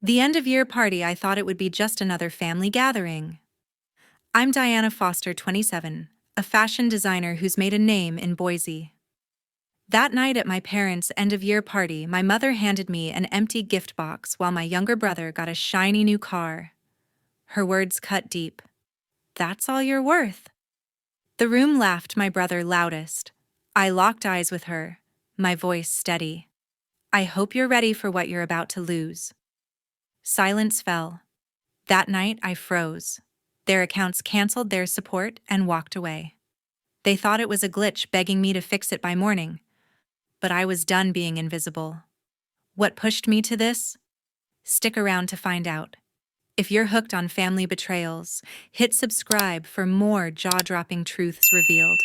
The end-of-year party, I thought it would be just another family gathering. I'm Diana Foster, 27, a fashion designer who's made a name in Boise. That night at my parents' end-of-year party, my mother handed me an empty gift box while my younger brother got a shiny new car. Her words cut deep. "That's all you're worth." The room laughed my brother loudest. I locked eyes with her, my voice steady. "I hope you're ready for what you're about to lose." Silence fell. That night, I froze. Their accounts canceled their support and walked away. They thought it was a glitch begging me to fix it by morning. But I was done being invisible. What pushed me to this? Stick around to find out. If you're hooked on family betrayals, hit subscribe for more jaw-dropping truths revealed.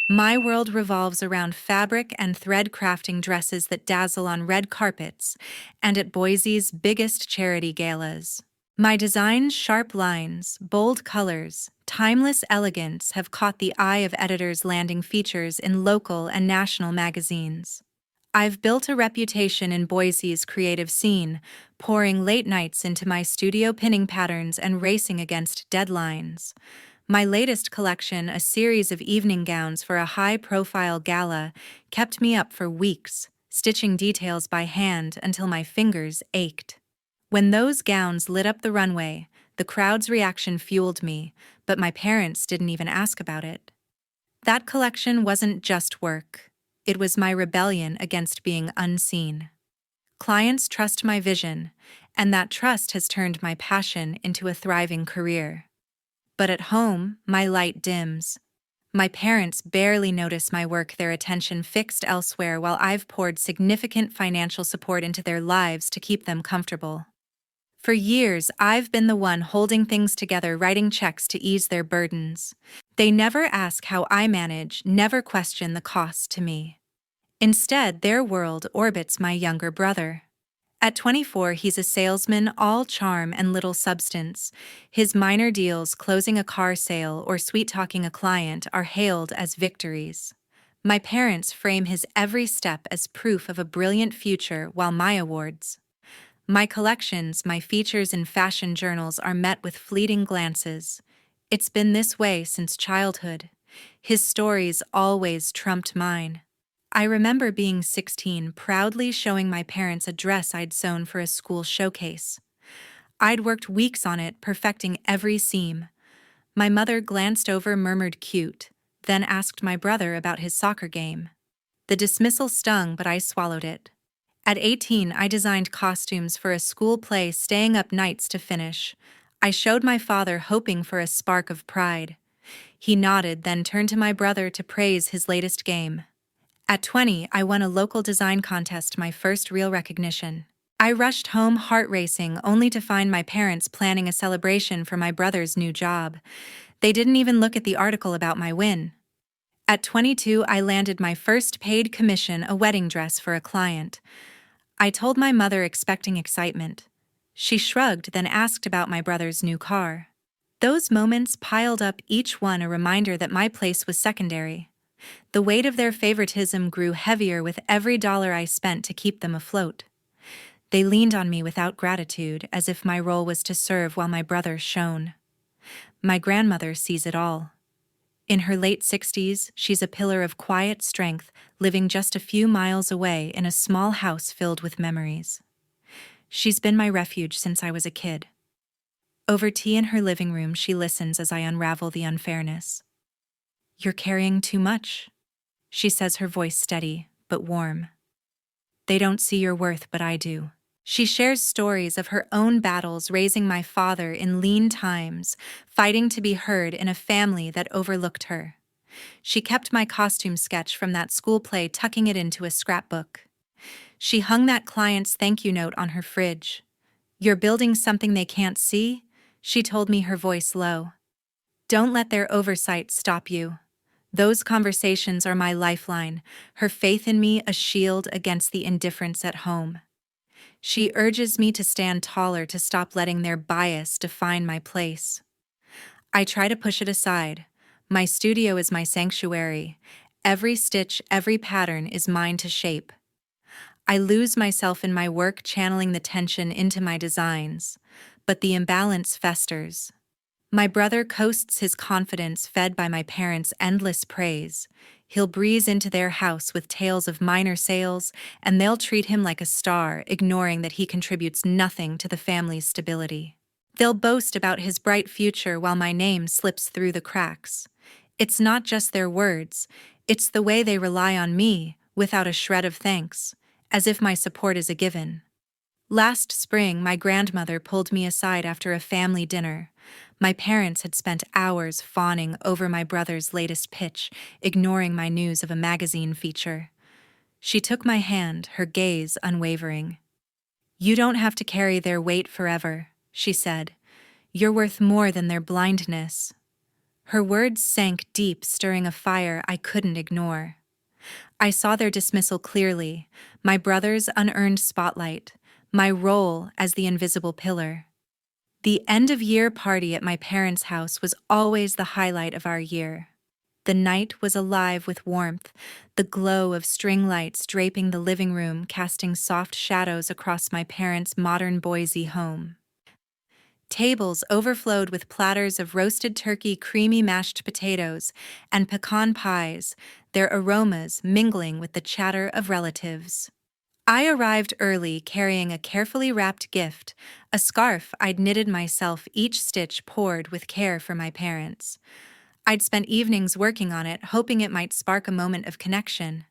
My world revolves around fabric and thread crafting dresses that dazzle on red carpets and at Boise's biggest charity galas. My design's sharp lines, bold colors, timeless elegance have caught the eye of editors landing features in local and national magazines. I've built a reputation in Boise's creative scene, pouring late nights into my studio pinning patterns and racing against deadlines. My latest collection, a series of evening gowns for a high-profile gala, kept me up for weeks, stitching details by hand until my fingers ached. When those gowns lit up the runway, the crowd's reaction fueled me, but my parents didn't even ask about it. That collection wasn't just work. It was my rebellion against being unseen. Clients trust my vision, and that trust has turned my passion into a thriving career. But at home, my light dims. My parents barely notice my work, their attention fixed elsewhere, while I've poured significant financial support into their lives to keep them comfortable. For years, I've been the one holding things together, writing checks to ease their burdens. They never ask how I manage, never question the cost to me. Instead, their world orbits my younger brother. At 24, he's a salesman, all charm and little substance. His minor deals, closing a car sale or sweet-talking a client, are hailed as victories. My parents frame his every step as proof of a brilliant future, while my awards, my collections, my features in fashion journals are met with fleeting glances. It's been this way since childhood. His stories always trumped mine. I remember being 16, proudly showing my parents a dress I'd sewn for a school showcase. I'd worked weeks on it, perfecting every seam. My mother glanced over, murmured cute, then asked my brother about his soccer game. The dismissal stung, but I swallowed it. At 18, I designed costumes for a school play, staying up nights to finish. I showed my father, hoping for a spark of pride. He nodded, then turned to my brother to praise his latest game. At 20, I won a local design contest, my first real recognition. I rushed home, heart racing, only to find my parents planning a celebration for my brother's new job. They didn't even look at the article about my win. At 22, I landed my first paid commission, a wedding dress for a client. I told my mother, expecting excitement. She shrugged, then asked about my brother's new car. Those moments piled up, each one a reminder that my place was secondary. The weight of their favoritism grew heavier with every dollar I spent to keep them afloat. They leaned on me without gratitude, as if my role was to serve while my brother shone. My grandmother sees it all. In her late 60s, she's a pillar of quiet strength, living just a few miles away in a small house filled with memories. She's been my refuge since I was a kid. Over tea in her living room, she listens as I unravel the unfairness. "You're carrying too much," she says, her voice steady but warm. "They don't see your worth, but I do." She shares stories of her own battles raising my father in lean times, fighting to be heard in a family that overlooked her. She kept my costume sketch from that school play, tucking it into a scrapbook. She hung that client's thank you note on her fridge. "You're building something they can't see," she told me, her voice low. "Don't let their oversight stop you." Those conversations are my lifeline, her faith in me a shield against the indifference at home. She urges me to stand taller, to stop letting their bias define my place. I try to push it aside. My studio is my sanctuary. Every stitch, every pattern is mine to shape. I lose myself in my work, channeling the tension into my designs, but the imbalance festers. My brother coasts his confidence, fed by my parents' endless praise. He'll breeze into their house with tales of minor sales, and they'll treat him like a star, ignoring that he contributes nothing to the family's stability. They'll boast about his bright future while my name slips through the cracks. It's not just their words, it's the way they rely on me, without a shred of thanks, as if my support is a given. Last spring, my grandmother pulled me aside after a family dinner. My parents had spent hours fawning over my brother's latest pitch, ignoring my news of a magazine feature. She took my hand, her gaze unwavering. "You don't have to carry their weight forever," she said. "You're worth more than their blindness." Her words sank deep, stirring a fire I couldn't ignore. I saw their dismissal clearly, my brother's unearned spotlight, my role as the invisible pillar. The end-of-year party at my parents' house was always the highlight of our year. The night was alive with warmth, the glow of string lights draping the living room, casting soft shadows across my parents' modern Boise home. Tables overflowed with platters of roasted turkey, creamy mashed potatoes, and pecan pies, their aromas mingling with the chatter of relatives. I arrived early, carrying a carefully wrapped gift, a scarf I'd knitted myself, each stitch poured with care for my parents. I'd spent evenings working on it, hoping it might spark a moment of connection.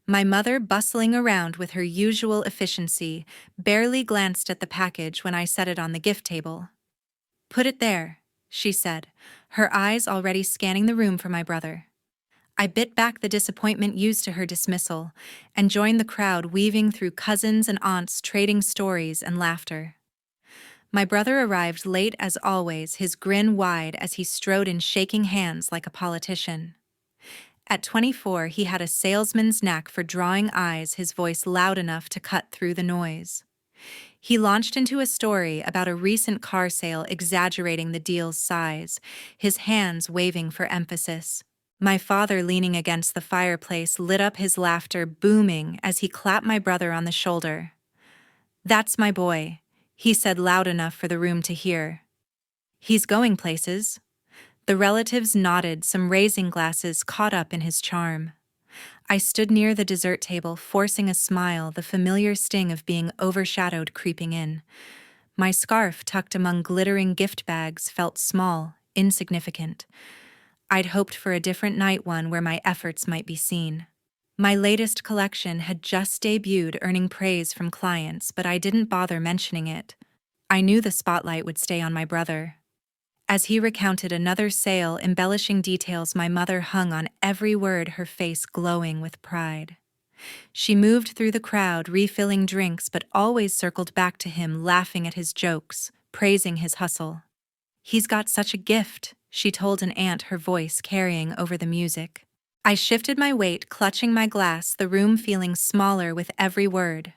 My mother, bustling around with her usual efficiency, barely glanced at the package when I set it on the gift table. "Put it there," she said, her eyes already scanning the room for my brother. I bit back the disappointment used to her dismissal and joined the crowd, weaving through cousins and aunts, trading stories and laughter. My brother arrived late as always, his grin wide as he strode in, shaking hands like a politician. At 24, he had a salesman's knack for drawing eyes, his voice loud enough to cut through the noise. He launched into a story about a recent car sale, exaggerating the deal's size, his hands waving for emphasis. My father, leaning against the fireplace, lit up, his laughter booming as he clapped my brother on the shoulder. "That's my boy," he said loud enough for the room to hear. "He's going places." The relatives nodded, some raising glasses caught up in his charm. I stood near the dessert table, forcing a smile, the familiar sting of being overshadowed creeping in. My scarf, tucked among glittering gift bags, felt small, insignificant. I'd hoped for a different night, one where my efforts might be seen. My latest collection had just debuted, earning praise from clients, but I didn't bother mentioning it. I knew the spotlight would stay on my brother. As he recounted another sale, embellishing details, my mother hung on every word, her face glowing with pride. She moved through the crowd, refilling drinks, but always circled back to him, laughing at his jokes, praising his hustle. "He's got such a gift," she told an aunt, her voice carrying over the music. I shifted my weight, clutching my glass, the room feeling smaller with every word.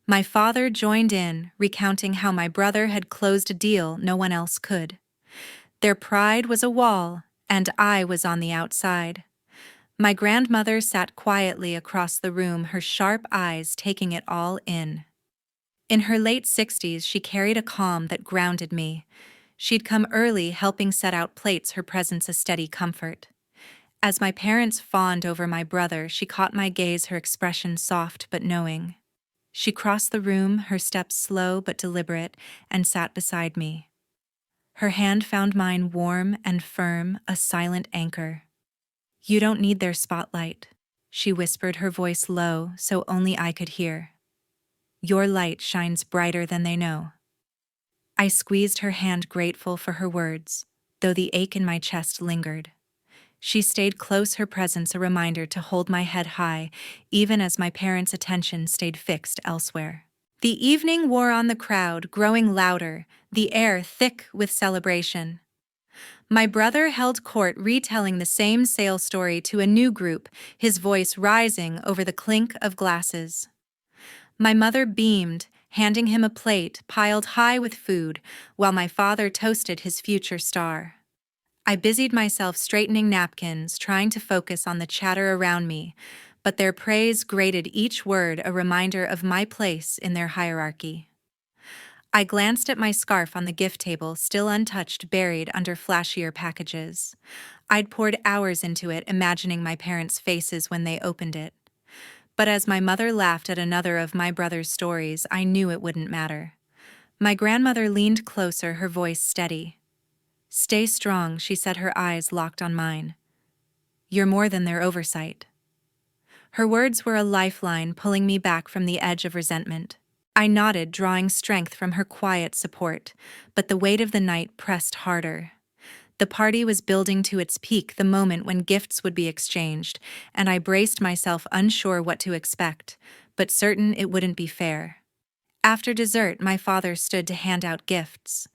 My father joined in, recounting how my brother had closed a deal no one else could. Their pride was a wall, and I was on the outside. My grandmother sat quietly across the room, her sharp eyes taking it all in. In her late 60s, she carried a calm that grounded me. She'd come early, helping set out plates, her presence a steady comfort. As my parents fawned over my brother, she caught my gaze, her expression soft but knowing. She crossed the room, her steps slow but deliberate, and sat beside me. Her hand found mine, warm and firm, a silent anchor. "You don't need their spotlight," she whispered, her voice low so only I could hear. "Your light shines brighter than they know." I squeezed her hand, grateful for her words, though the ache in my chest lingered. She stayed close, her presence a reminder to hold my head high, even as my parents' attention stayed fixed elsewhere. The evening wore on, the crowd growing louder, the air thick with celebration. My brother held court, retelling the same sale story to a new group, his voice rising over the clink of glasses. My mother beamed, handing him a plate piled high with food, while my father toasted his future star. I busied myself straightening napkins, trying to focus on the chatter around me, but their praise grated each word a reminder of my place in their hierarchy. I glanced at my scarf on the gift table, still untouched, buried under flashier packages. I'd poured hours into it, imagining my parents' faces when they opened it. But as my mother laughed at another of my brother's stories, I knew it wouldn't matter. My grandmother leaned closer, her voice steady. "Stay strong," she said, her eyes locked on mine. "You're more than their oversight." Her words were a lifeline, pulling me back from the edge of resentment. I nodded, drawing strength from her quiet support, but the weight of the night pressed harder. The party was building to its peak, the moment when gifts would be exchanged, and I braced myself, unsure what to expect, but certain it wouldn't be fair. After dessert, my father stood to hand out gifts.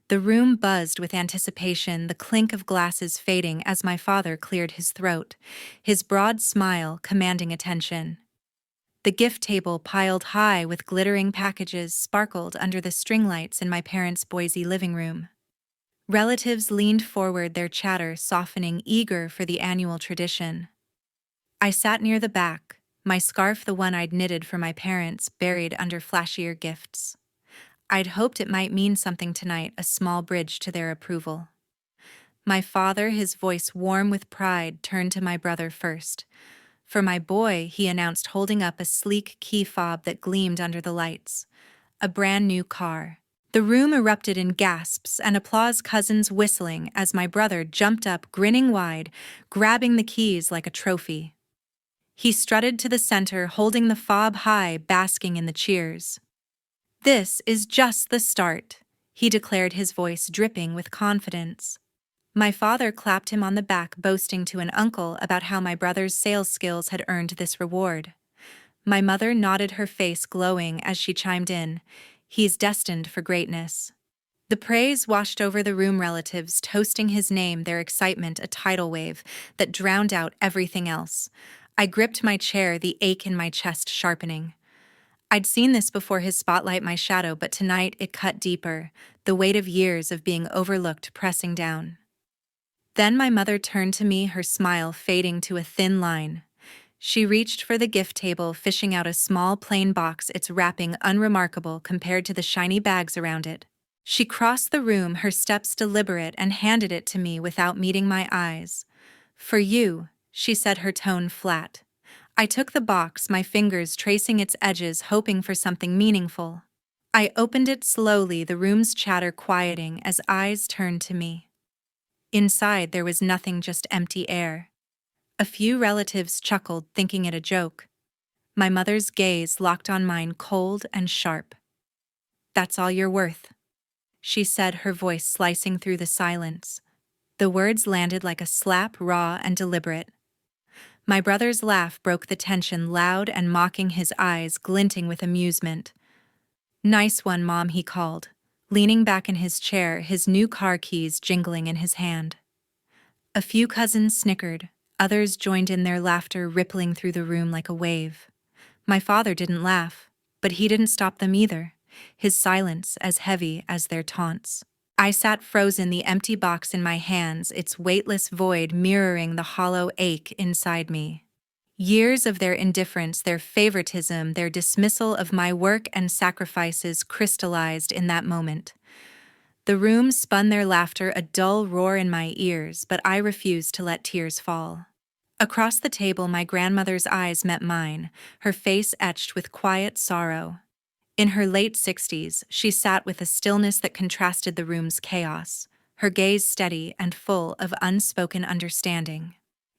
The room buzzed with anticipation, the clink of glasses fading as my father cleared his throat, his broad smile commanding attention. The gift table, piled high with glittering packages, sparkled under the string lights in my parents' Boise living room. Relatives leaned forward, their chatter softening, eager for the annual tradition. I sat near the back, my scarf, the one I'd knitted for my parents, buried under flashier gifts. I'd hoped it might mean something tonight, a small bridge to their approval. My father, his voice warm with pride, turned to my brother first. "For my boy," he announced, holding up a sleek key fob that gleamed under the lights. "A brand new car." The room erupted in gasps and applause, cousins whistling as my brother jumped up, grinning wide, grabbing the keys like a trophy. He strutted to the center, holding the fob high, basking in the cheers. "This is just the start," he declared, his voice dripping with confidence. My father clapped him on the back, boasting to an uncle about how my brother's sales skills had earned this reward. My mother nodded, her face glowing as she chimed in, "He's destined for greatness." The praise washed over the room, relatives toasting his name, their excitement a tidal wave that drowned out everything else. I gripped my chair, the ache in my chest sharpening. I'd seen this before, his spotlight, my shadow, but tonight it cut deeper, the weight of years of being overlooked pressing down. Then my mother turned to me, her smile fading to a thin line. She reached for the gift table, fishing out a small plain box, its wrapping unremarkable compared to the shiny bags around it. She crossed the room, her steps deliberate, and handed it to me without meeting my eyes. "For you," she said, her tone flat. I took the box, my fingers tracing its edges, hoping for something meaningful. I opened it slowly, the room's chatter quieting as eyes turned to me. Inside there was nothing, just empty air. A few relatives chuckled, thinking it a joke. My mother's gaze locked on mine, cold and sharp. "That's all you're worth," she said, her voice slicing through the silence. The words landed like a slap, raw and deliberate. My brother's laugh broke the tension, loud and mocking, his eyes glinting with amusement. "Nice one, Mom," he called, leaning back in his chair, his new car keys jingling in his hand. A few cousins snickered, others joined in, their laughter rippling through the room like a wave. My father didn't laugh, but he didn't stop them either, his silence as heavy as their taunts. I sat frozen, the empty box in my hands, its weightless void mirroring the hollow ache inside me. Years of their indifference, their favoritism, their dismissal of my work and sacrifices crystallized in that moment. The room spun, their laughter a dull roar in my ears, but I refused to let tears fall. Across the table, my grandmother's eyes met mine, her face etched with quiet sorrow. In her late 60s, she sat with a stillness that contrasted the room's chaos, her gaze steady and full of unspoken understanding.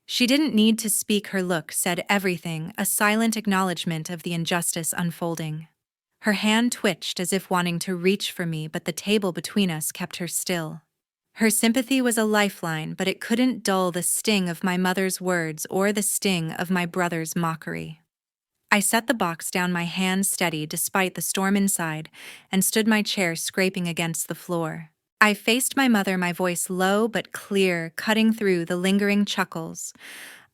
She didn't need to speak, her look said everything, a silent acknowledgement of the injustice unfolding. Her hand twitched as if wanting to reach for me, but the table between us kept her still. Her sympathy was a lifeline, but it couldn't dull the sting of my mother's words or the sting of my brother's mockery. I set the box down, my hands steady despite the storm inside, and stood my chair scraping against the floor. I faced my mother, my voice low but clear, cutting through the lingering chuckles.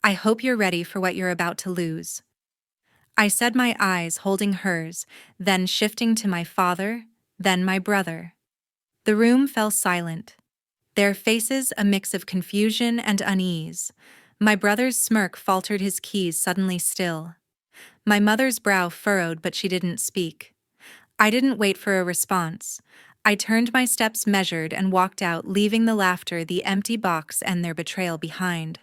"I hope you're ready for what you're about to lose." I said, my eyes holding hers, then shifting to my father, then my brother. The room fell silent, their faces a mix of confusion and unease. My brother's smirk faltered, his keys suddenly still. My mother's brow furrowed, but she didn't speak. I didn't wait for a response. I turned, my steps measured, and walked out, leaving the laughter, the empty box, and their betrayal behind.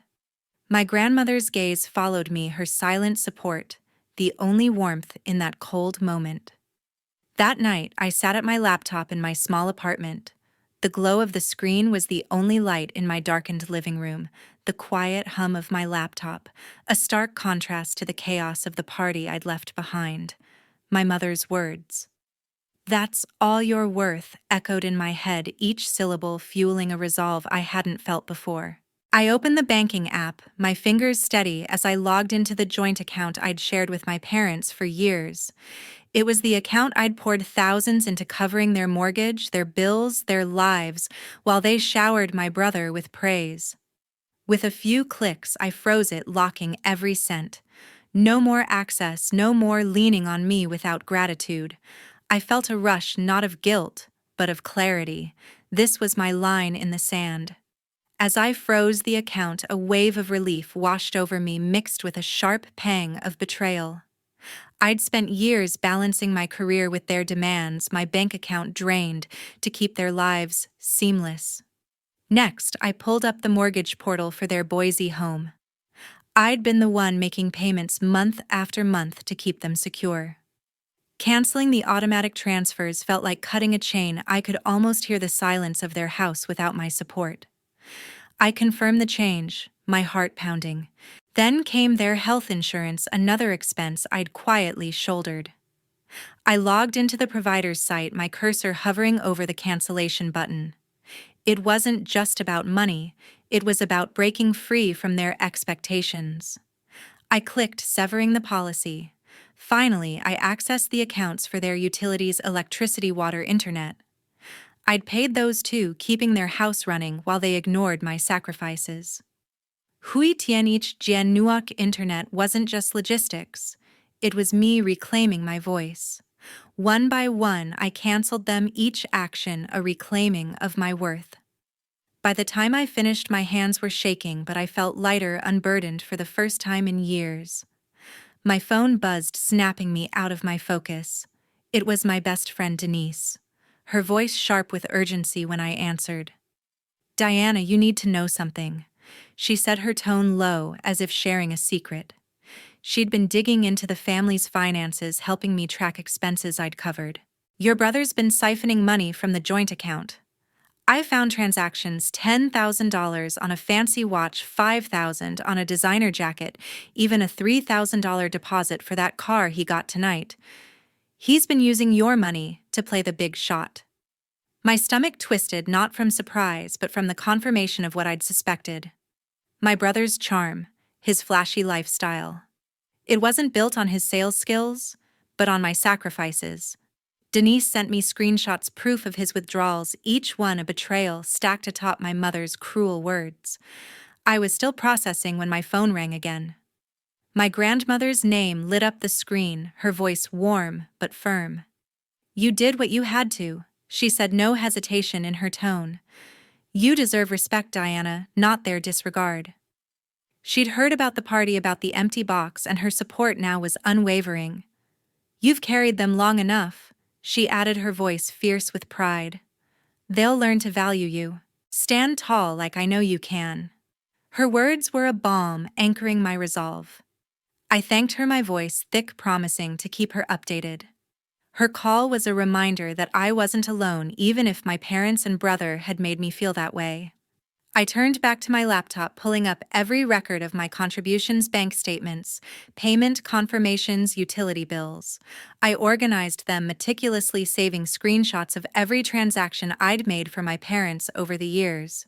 My grandmother's gaze followed me, her silent support, the only warmth in that cold moment. That night, I sat at my laptop in my small apartment. The glow of the screen was the only light in my darkened living room, the quiet hum of my laptop, a stark contrast to the chaos of the party I'd left behind. My mother's words. "That's all you're worth," echoed in my head, each syllable fueling a resolve I hadn't felt before. I opened the banking app, my fingers steady as I logged into the joint account I'd shared with my parents for years. It was the account I'd poured thousands into, covering their mortgage, their bills, their lives, while they showered my brother with praise. With a few clicks, I froze it, locking every cent. No more access, no more leaning on me without gratitude. I felt a rush, not of guilt, but of clarity. This was my line in the sand. As I froze the account, a wave of relief washed over me, mixed with a sharp pang of betrayal. I'd spent years balancing my career with their demands, my bank account drained, to keep their lives seamless. Next, I pulled up the mortgage portal for their Boise home. I'd been the one making payments month after month to keep them secure. Canceling the automatic transfers felt like cutting a chain. I could almost hear the silence of their house without my support. I confirmed the change, my heart pounding. Then came their health insurance, another expense I'd quietly shouldered. I logged into the provider's site, my cursor hovering over the cancellation button. It wasn't just about money, it was about breaking free from their expectations. I clicked, severing the policy. Finally, I accessed the accounts for their utilities: electricity, water, internet. I'd paid those too, keeping their house running while they ignored my sacrifices. Hui Tianich Jian Nuok Internet wasn't just logistics. It was me reclaiming my voice. One by one, I canceled them, each action a reclaiming of my worth. By the time I finished, my hands were shaking, but I felt lighter, unburdened for the first time in years. My phone buzzed, snapping me out of my focus. It was my best friend Denise, her voice sharp with urgency when I answered. "Diana, you need to know something," she said, her tone low, as if sharing a secret. She'd been digging into the family's finances, helping me track expenses I'd covered. "Your brother's been siphoning money from the joint account. I found transactions: $10,000 on a fancy watch, $5,000 on a designer jacket, even a $3,000 deposit for that car he got tonight. He's been using your money to play the big shot." My stomach twisted, not from surprise, but from the confirmation of what I'd suspected. My brother's charm, his flashy lifestyle. It wasn't built on his sales skills, but on my sacrifices. Denise sent me screenshots, proof of his withdrawals, each one a betrayal stacked atop my mother's cruel words. I was still processing when my phone rang again. My grandmother's name lit up the screen, her voice warm but firm. "You did what you had to," she said, no hesitation in her tone. "You deserve respect, Diana, not their disregard." She'd heard about the party, about the empty box, and her support now was unwavering. "You've carried them long enough," she added, her voice fierce with pride. "They'll learn to value you. Stand tall like I know you can." Her words were a balm, anchoring my resolve. I thanked her, my voice thick, promising to keep her updated. Her call was a reminder that I wasn't alone, even if my parents and brother had made me feel that way. I turned back to my laptop, pulling up every record of my contributions, bank statements, payment confirmations, utility bills. I organized them meticulously, saving screenshots of every transaction I'd made for my parents over the years.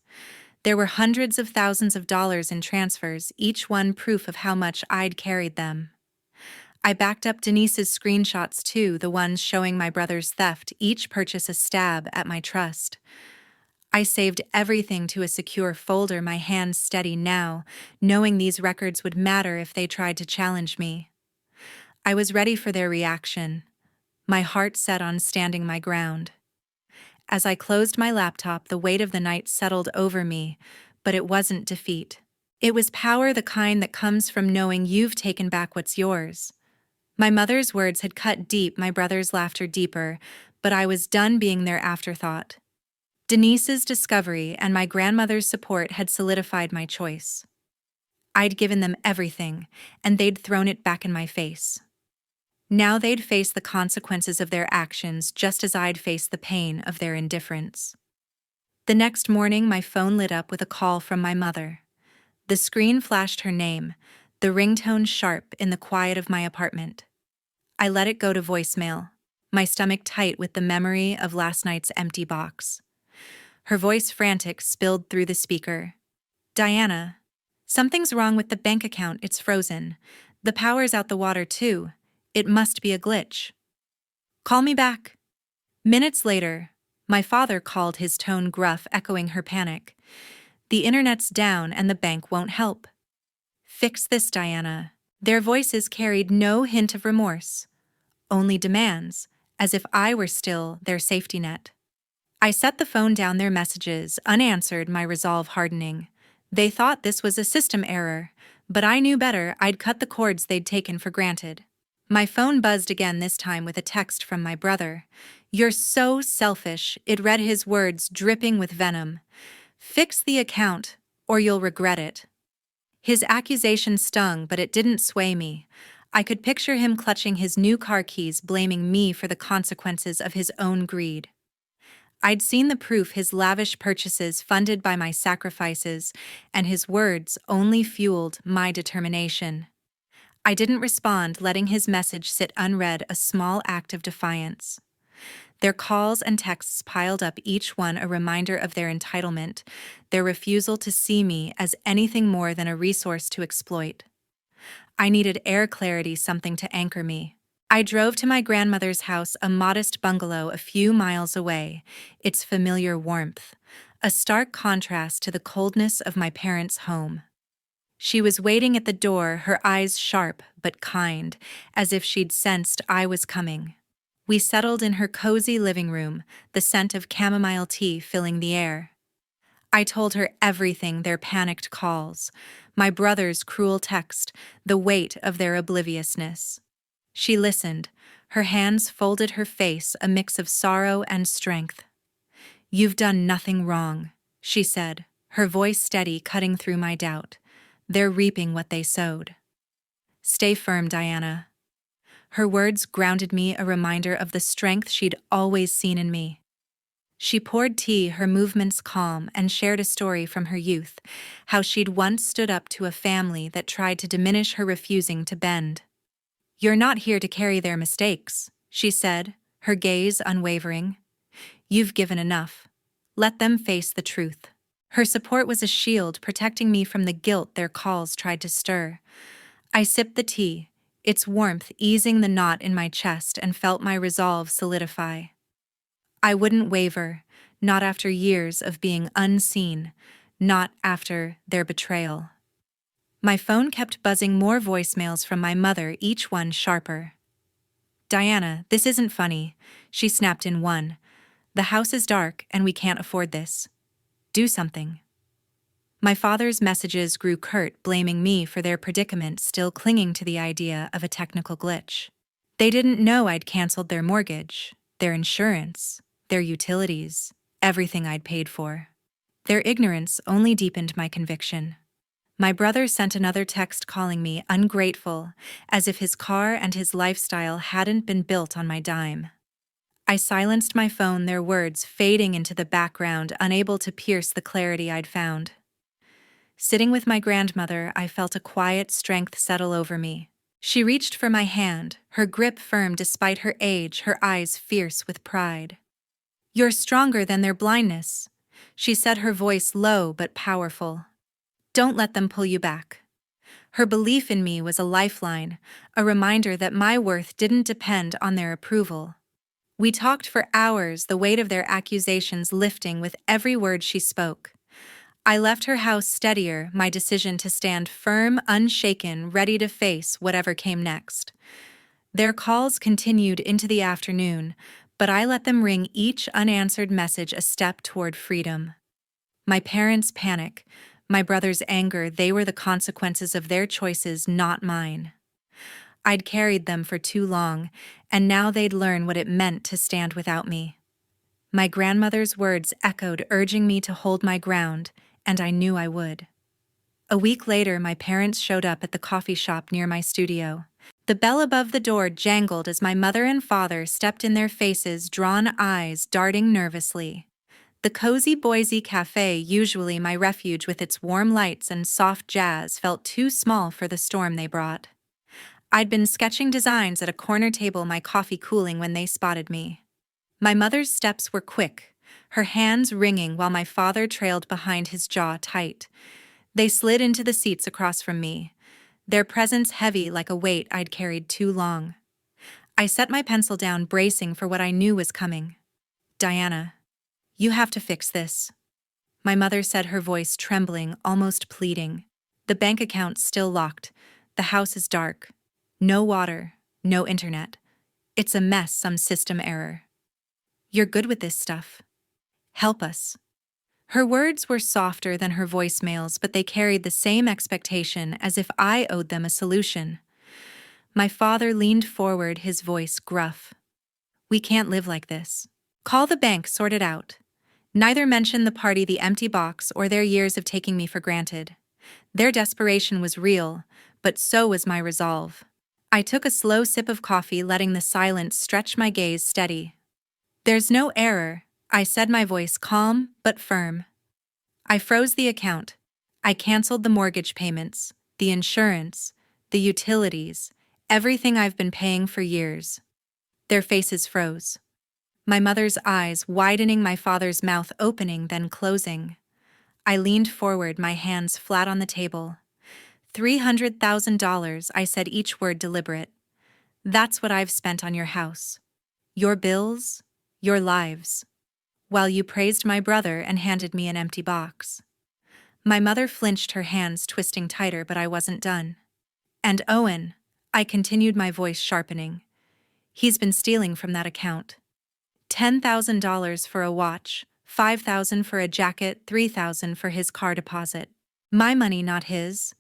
There were hundreds of thousands of dollars in transfers, each one proof of how much I'd carried them. I backed up Denise's screenshots too, the ones showing my brother's theft, each purchase a stab at my trust. I saved everything to a secure folder, my hands steady now, knowing these records would matter if they tried to challenge me. I was ready for their reaction, my heart set on standing my ground. As I closed my laptop, the weight of the night settled over me, but it wasn't defeat. It was power the kind that comes from knowing you've taken back what's yours. My mother's words had cut deep, my brother's laughter deeper, but I was done being their afterthought. Denise's discovery and my grandmother's support had solidified my choice. I'd given them everything, and they'd thrown it back in my face. Now they'd face the consequences of their actions just as I'd face the pain of their indifference. The next morning, my phone lit up with a call from my mother. The screen flashed her name, the ringtone sharp in the quiet of my apartment. I let it go to voicemail, my stomach tight with the memory of last night's empty box. Her voice frantic spilled through the speaker. "Diana, something's wrong with the bank account, it's frozen. The power's out the water too. It must be a glitch. Call me back." Minutes later, my father called, his tone gruff, echoing her panic. "The internet's down and the bank won't help." "Fix this, Diana." Their voices carried no hint of remorse, only demands, as if I were still their safety net. I set the phone down, their messages unanswered, my resolve hardening. They thought this was a system error, but I knew better. I'd cut the cords they'd taken for granted. My phone buzzed again, this time with a text from my brother. "You're so selfish," it read, his words dripping with venom. "Fix the account, or you'll regret it." His accusation stung, but it didn't sway me. I could picture him clutching his new car keys, blaming me for the consequences of his own greed. I'd seen the proof, his lavish purchases funded by my sacrifices, and his words only fueled my determination. I didn't respond, letting his message sit unread, a small act of defiance. Their calls and texts piled up, each one a reminder of their entitlement, their refusal to see me as anything more than a resource to exploit. I needed air clarity, something to anchor me. I drove to my grandmother's house, a modest bungalow a few miles away, its familiar warmth, a stark contrast to the coldness of my parents' home. She was waiting at the door, her eyes sharp but kind, as if she'd sensed I was coming. We settled in her cozy living room, the scent of chamomile tea filling the air. I told her everything, their panicked calls, my brother's cruel text, the weight of their obliviousness. She listened, her hands folded, her face a mix of sorrow and strength. "You've done nothing wrong," she said, her voice steady, cutting through my doubt. "They're reaping what they sowed." "Stay firm, Diana." Her words grounded me, a reminder of the strength she'd always seen in me. She poured tea, her movements calm, and shared a story from her youth, how she'd once stood up to a family that tried to diminish her, refusing to bend. "You're not here to carry their mistakes," she said, her gaze unwavering. "You've given enough. Let them face the truth." Her support was a shield, protecting me from the guilt their calls tried to stir. I sipped the tea, its warmth easing the knot in my chest, and felt my resolve solidify. I wouldn't waver, not after years of being unseen, not after their betrayal. My phone kept buzzing, more voicemails from my mother, each one sharper. "Diana, this isn't funny," she snapped in one. "The house is dark and we can't afford this. Do something." My father's messages grew curt, blaming me for their predicament, still clinging to the idea of a technical glitch. They didn't know I'd canceled their mortgage, their insurance, their utilities, everything I'd paid for. Their ignorance only deepened my conviction. My brother sent another text calling me ungrateful, as if his car and his lifestyle hadn't been built on my dime. I silenced my phone, their words fading into the background, unable to pierce the clarity I'd found. Sitting with my grandmother, I felt a quiet strength settle over me. She reached for my hand, her grip firm despite her age, her eyes fierce with pride. "You're stronger than their blindness," she said, her voice low but powerful. "Don't let them pull you back." Her belief in me was a lifeline, a reminder that my worth didn't depend on their approval. We talked for hours, the weight of their accusations lifting with every word she spoke. I left her house steadier, my decision to stand firm, unshaken, ready to face whatever came next. Their calls continued into the afternoon, but I let them ring, each unanswered message a step toward freedom. My parents' panic, My brother's anger, they were the consequences of their choices, not mine. I'd carried them for too long, and now they'd learn what it meant to stand without me. My grandmother's words echoed, urging me to hold my ground, and I knew I would. A week later, my parents showed up at the coffee shop near my studio. The bell above the door jangled as my mother and father stepped in, their faces, drawn eyes darting nervously. The cozy Boise Cafe, usually my refuge with its warm lights and soft jazz, felt too small for the storm they brought. I'd been sketching designs at a corner table, my coffee cooling, when they spotted me. My mother's steps were quick, her hands ringing while my father trailed behind, his jaw tight. They slid into the seats across from me, their presence heavy like a weight I'd carried too long. I set my pencil down, bracing for what I knew was coming. "Diana, you have to fix this," my mother said, her voice trembling, almost pleading. "The bank account's still locked. The house is dark. No water, no internet. It's a mess, some system error. You're good with this stuff. Help us." Her words were softer than her voicemails, but they carried the same expectation, as if I owed them a solution. My father leaned forward, his voice gruff. "We can't live like this. Call the bank, sort it out." Neither mentioned the party, the empty box, or their years of taking me for granted. Their desperation was real, but so was my resolve. I took a slow sip of coffee, letting the silence stretch my gaze steady. "There's no error," I said, my voice calm but firm. "I froze the account. I canceled the mortgage payments, the insurance, the utilities, everything I've been paying for years." Their faces froze. My mother's eyes widening, my father's mouth opening, then closing. I leaned forward, my hands flat on the table. $300,000, I said, each word deliberate. "That's what I've spent on your house. Your bills, your lives." While you praised my brother and handed me an empty box. My mother flinched, her hands twisting tighter, but I wasn't done. "And Owen," I continued, my voice sharpening. "He's been stealing from that account. $10,000 for a watch, $5,000 for a jacket, $3,000 for his car deposit. My money, not his."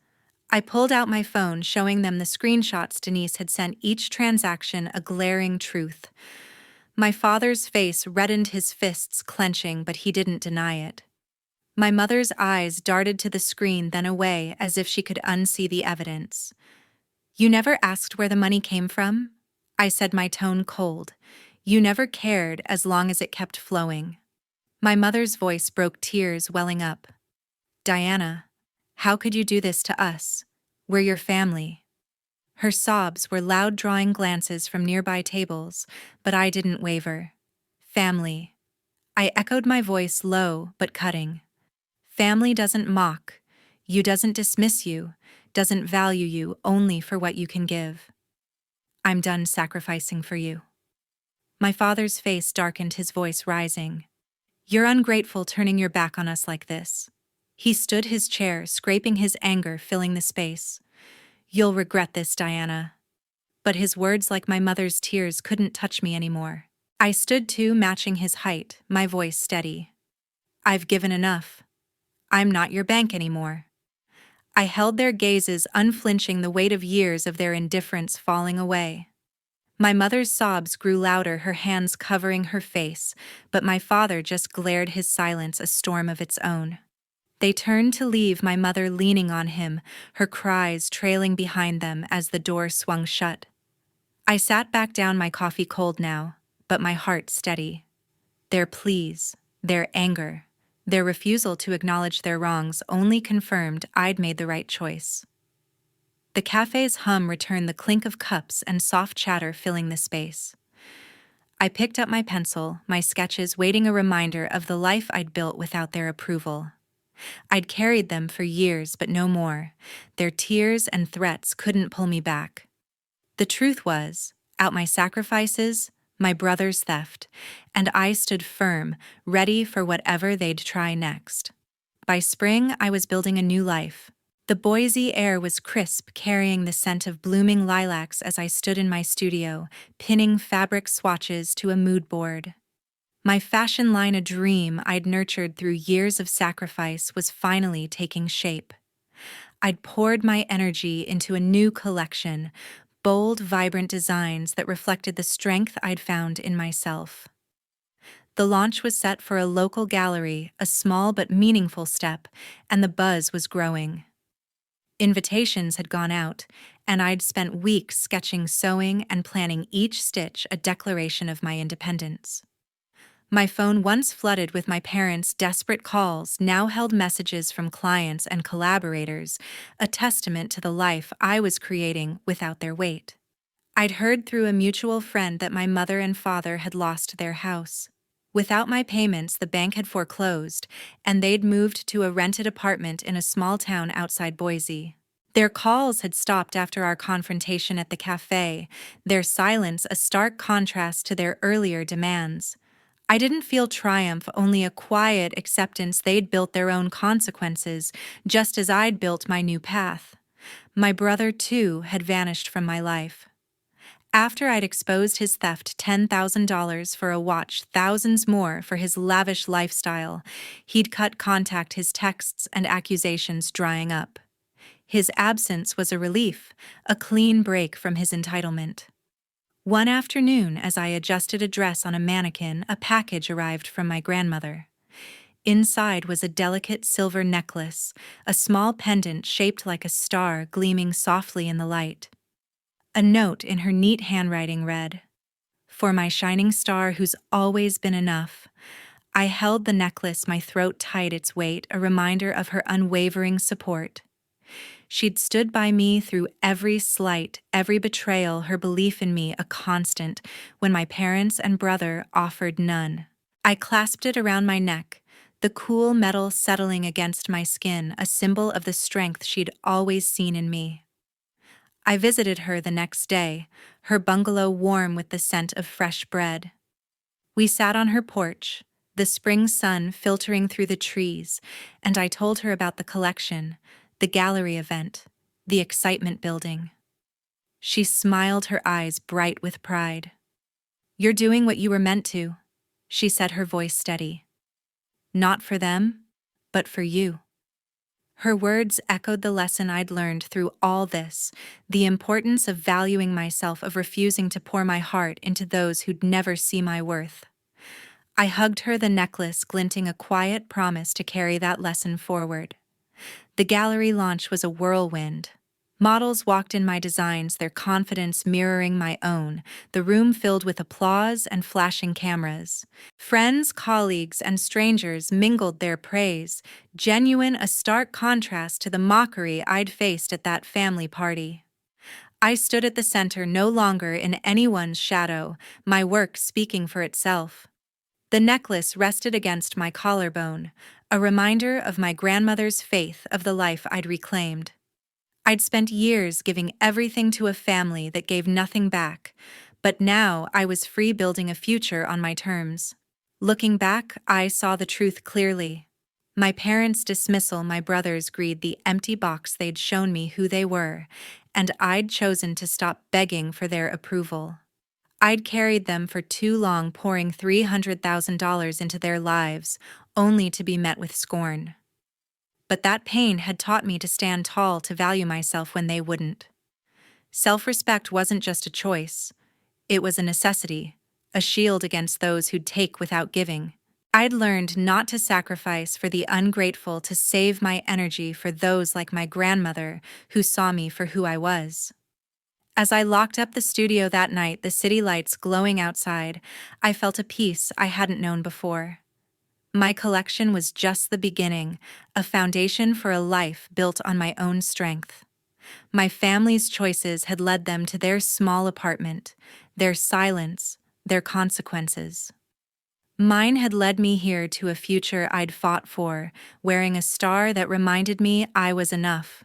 I pulled out my phone, showing them the screenshots Denise had sent, each transaction a glaring truth. My father's face reddened, his fists clenching, but he didn't deny it. My mother's eyes darted to the screen, then away, as if she could unsee the evidence. "You never asked where the money came from?" I said, my tone cold. "You never cared as long as it kept flowing." My mother's voice broke, tears welling up. "Diana, how could you do this to us? We're your family." Her sobs were loud, drawing glances from nearby tables, but I didn't waver. "Family." I echoed, my voice low but cutting. "Family doesn't mock you, doesn't dismiss you, doesn't value you only for what you can give. I'm done sacrificing for you." My father's face darkened, his voice rising. "You're ungrateful, turning your back on us like this." He stood his chair, scraping, his anger filling the space. "You'll regret this, Diana." But his words, like my mother's tears, couldn't touch me anymore. I stood too, matching his height, my voice steady. "I've given enough. I'm not your bank anymore." I held their gazes, unflinching, the weight of years of their indifference falling away. My mother's sobs grew louder, her hands covering her face, but my father just glared, his silence a storm of its own. They turned to leave, my mother leaning on him, her cries trailing behind them as the door swung shut. I sat back down, my coffee cold now, but my heart steady. Their pleas, their anger, their refusal to acknowledge their wrongs only confirmed I'd made the right choice. The cafe's hum returned, the clink of cups and soft chatter filling the space. I picked up my pencil, my sketches waiting a reminder of the life I'd built without their approval. I'd carried them for years, but no more. Their tears and threats couldn't pull me back. The truth was, out my sacrifices, my brother's theft, and I stood firm, ready for whatever they'd try next. By spring, I was building a new life. The Boise air was crisp, carrying the scent of blooming lilacs as I stood in my studio, pinning fabric swatches to a mood board. My fashion line, a dream I'd nurtured through years of sacrifice, was finally taking shape. I'd poured my energy into a new collection, bold, vibrant designs that reflected the strength I'd found in myself. The launch was set for a local gallery, a small but meaningful step, and the buzz was growing. Invitations had gone out, and I'd spent weeks sketching, sewing, and planning each stitch a declaration of my independence. My phone, once flooded with my parents' desperate calls, now held messages from clients and collaborators, a testament to the life I was creating without their weight. I'd heard through a mutual friend that my mother and father had lost their house. Without my payments, the bank had foreclosed, and they'd moved to a rented apartment in a small town outside Boise. Their calls had stopped after our confrontation at the cafe, their silence a stark contrast to their earlier demands. I didn't feel triumph, only a quiet acceptance they'd built their own consequences, just as I'd built my new path. My brother, too, had vanished from my life. After I'd exposed his theft, $10,000 for a watch, thousands more for his lavish lifestyle, he'd cut contact, his texts and accusations drying up. His absence was a relief, a clean break from his entitlement. One afternoon, as I adjusted a dress on a mannequin, a package arrived from my grandmother. Inside was a delicate silver necklace, a small pendant shaped like a star gleaming softly in the light. A note in her neat handwriting read, "For my shining star who's always been enough." I held the necklace, my throat tight, its weight, a reminder of her unwavering support. She'd stood by me through every slight, every betrayal, her belief in me a constant when my parents and brother offered none. I clasped it around my neck, the cool metal settling against my skin, a symbol of the strength she'd always seen in me. I visited her the next day, her bungalow warm with the scent of fresh bread. We sat on her porch, the spring sun filtering through the trees, and I told her about the collection, the gallery event, the excitement building. She smiled, her eyes bright with pride. "You're doing what you were meant to," she said, her voice steady. "Not for them, but for you." Her words echoed the lesson I'd learned through all this, the importance of valuing myself, of refusing to pour my heart into those who'd never see my worth. I hugged her, the necklace glinting, a quiet promise to carry that lesson forward. The gallery launch was a whirlwind. Models walked in my designs, their confidence mirroring my own, the room filled with applause and flashing cameras. Friends, colleagues, and strangers mingled their praise, genuine, a stark contrast to the mockery I'd faced at that family party. I stood at the center, no longer in anyone's shadow, my work speaking for itself. The necklace rested against my collarbone, a reminder of my grandmother's faith, of the life I'd reclaimed. I'd spent years giving everything to a family that gave nothing back, but now I was free, building a future on my terms. Looking back, I saw the truth clearly. My parents' dismissal, my brother's greed, the empty box they'd shown me who they were, and I'd chosen to stop begging for their approval. I'd carried them for too long, pouring $300,000 into their lives, only to be met with scorn. But that pain had taught me to stand tall, to value myself when they wouldn't. Self-respect wasn't just a choice. It was a necessity, a shield against those who'd take without giving. I'd learned not to sacrifice for the ungrateful, to save my energy for those like my grandmother who saw me for who I was. As I locked up the studio that night, the city lights glowing outside, I felt a peace I hadn't known before. My collection was just the beginning, a foundation for a life built on my own strength. My family's choices had led them to their small apartment, their silence, their consequences. Mine had led me here, to a future I'd fought for, wearing a star that reminded me I was enough.